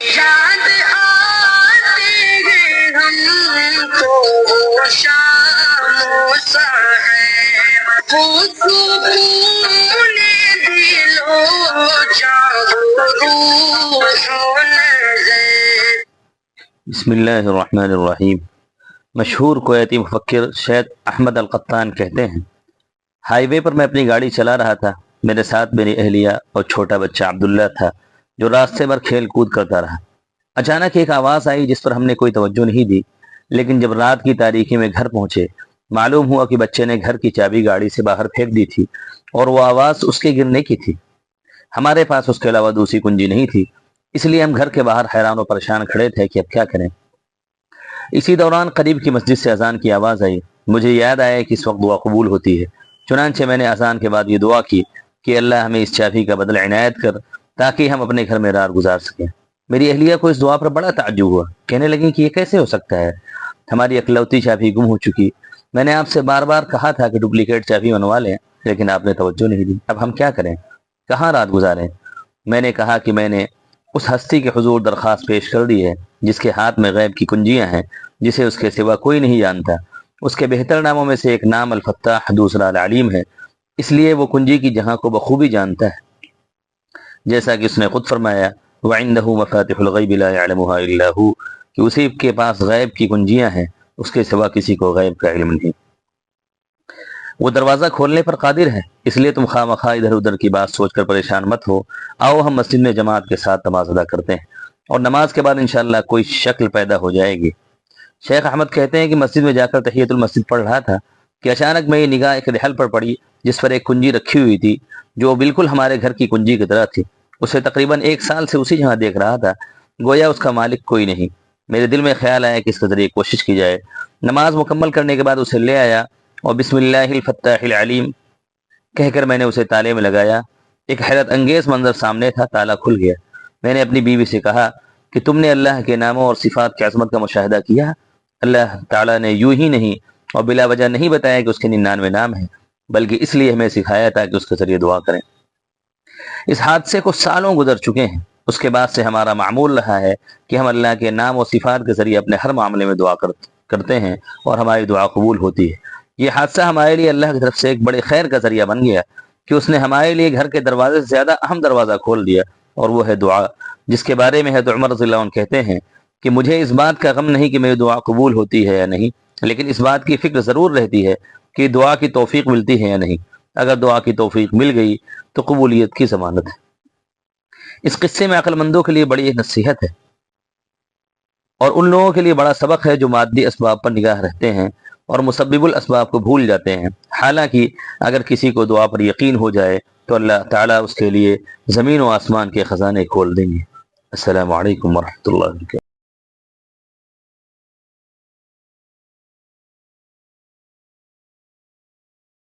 یاد آتے ہیں ہم کو وہ شام و سحر، وہ سکون دل و جان و روح و نظر۔ بسم اللہ الرحمن الرحیم۔ مشہور کویتی مفکر شیخ احمد القطان کہتے ہیں، ہائی وے پر میں اپنی گاڑی چلا رہا تھا، میرے ساتھ میری اہلیہ اور چھوٹا بچہ عبداللہ تھا جو راستے پر کھیل کود کرتا رہا۔ اچانک ایک آواز آئی جس پر ہم نے کوئی توجہ نہیں دی، لیکن جب رات کی تاریکی میں گھر پہنچے معلوم ہوا کہ بچے نے گھر کی چابی گاڑی سے باہر پھینک دی تھی اور وہ آواز اس کے گرنے کی تھی۔ ہمارے پاس اس کے علاوہ دوسری کنجی نہیں تھی، اس لیے ہم گھر کے باہر حیران و پریشان کھڑے تھے کہ اب کیا کریں۔ اسی دوران قریب کی مسجد سے اذان کی آواز آئی۔ مجھے یاد آیا کہ اس وقت دعا قبول ہوتی ہے، چنانچہ میں نے اذان کے بعد یہ دعا کی کہ اللہ ہمیں اس چابی کا بدلہ عنایت کر تاکہ ہم اپنے گھر میں رات گزار سکیں۔ میری اہلیہ کو اس دعا پر بڑا تعجب ہوا، کہنے لگی کہ یہ کیسے ہو سکتا ہے، ہماری اکلوتی چابی گم ہو چکی۔ میں نے آپ سے بار بار کہا تھا کہ ڈپلیکیٹ چابی منوا لیں، لیکن آپ نے توجہ نہیں دی، اب ہم کیا کریں، کہاں رات گزاریں؟ میں نے کہا کہ میں نے اس ہستی کے حضور درخواست پیش کر دی ہے جس کے ہاتھ میں غیب کی کنجیاں ہیں، جسے اس کے سوا کوئی نہیں جانتا۔ اس کے بہتر ناموں میں سے ایک نام الفتاح، دوسرا العلیم ہے، اس لیے وہ کنجی کی جہاں کو بخوبی جانتا ہے، جیسا کہ اس نے خود فرمایا وَعِنْدَهُ مَفَاتِحُ الْغَيْبِ لَا يَعْلَمُهَا إِلَّا هُوَ، کہ اسی کے پاس غیب کی کنجیاں ہیں، اس کے سوا کسی کو غیب کا علم نہیں۔ وہ دروازہ کھولنے پر قادر ہے، اس لیے تم خواہ مخواہ ادھر ادھر کی بات سوچ کر پریشان مت ہو۔ آؤ ہم مسجد میں جماعت کے ساتھ نماز ادا کرتے ہیں، اور نماز کے بعد انشاءاللہ کوئی شکل پیدا ہو جائے گی۔ شیخ احمد کہتے ہیں کہ مسجد میں جا کر تحیۃ المسجد پڑھ رہا تھا کہ اچانک میں یہ نگاہ ایک رحل پر پڑی جس پر ایک کنجی رکھی ہوئی تھی جو بالکل ہمارے گھر کی کنجی کی طرح تھی۔ اسے تقریباً 1 سال سے اسی جہاں دیکھ رہا تھا، گویا اس کا مالک کوئی نہیں۔ میرے دل میں خیال آیا کہ اس کے ذریعے کوشش کی جائے۔ نماز مکمل کرنے کے بعد اسے لے آیا اور بسم اللہ الفتاح العلیم کہہ کر میں نے اسے تالے میں لگایا۔ ایک حیرت انگیز منظر سامنے تھا، تالا کھل گیا۔ میں نے اپنی بیوی سے کہا کہ تم نے اللہ کے ناموں اور صفات کی عظمت کا مشاہدہ کیا؟ اللہ تعالیٰ نے یوں ہی نہیں اور بلا وجہ نہیں بتایا کہ اس کے 99 نام ہیں، بلکہ اس لیے ہمیں سکھایا تھا کہ اس کے ذریعے دعا کریں۔ اس حادثے کو سالوں گزر چکے ہیں، اس کے بعد سے ہمارا معمول رہا ہے کہ ہم اللہ کے نام و صفات کے ذریعے اپنے ہر معاملے میں دعا کرتے ہیں اور ہماری دعا قبول ہوتی ہے۔ یہ حادثہ ہمارے لیے اللہ کی طرف سے ایک بڑے خیر کا ذریعہ بن گیا کہ اس نے ہمارے لیے گھر کے دروازے سے زیادہ اہم دروازہ کھول دیا، اور وہ ہے دعا، جس کے بارے میں حضرت عمر رضی اللہ عنہ کہتے ہیں کہ مجھے اس بات کا غم نہیں کہ میری دعا قبول ہوتی ہے یا نہیں، لیکن اس بات کی فکر ضرور رہتی ہے کہ دعا کی توفیق ملتی ہے یا نہیں۔ اگر دعا کی توفیق مل گئی تو قبولیت کی ضمانت ہے۔ اس قصے میں عقل مندوں کے لیے بڑی ایک نصیحت ہے، اور ان لوگوں کے لیے بڑا سبق ہے جو مادی اسباب پر نگاہ رکھتے ہیں اور مسبب الاسباب کو بھول جاتے ہیں۔ حالانکہ اگر کسی کو دعا پر یقین ہو جائے تو اللہ تعالیٰ اس کے لیے زمین و آسمان کے خزانے کھول دیں گے۔ السلام علیکم ورحمۃ اللہ وبرکاتہ۔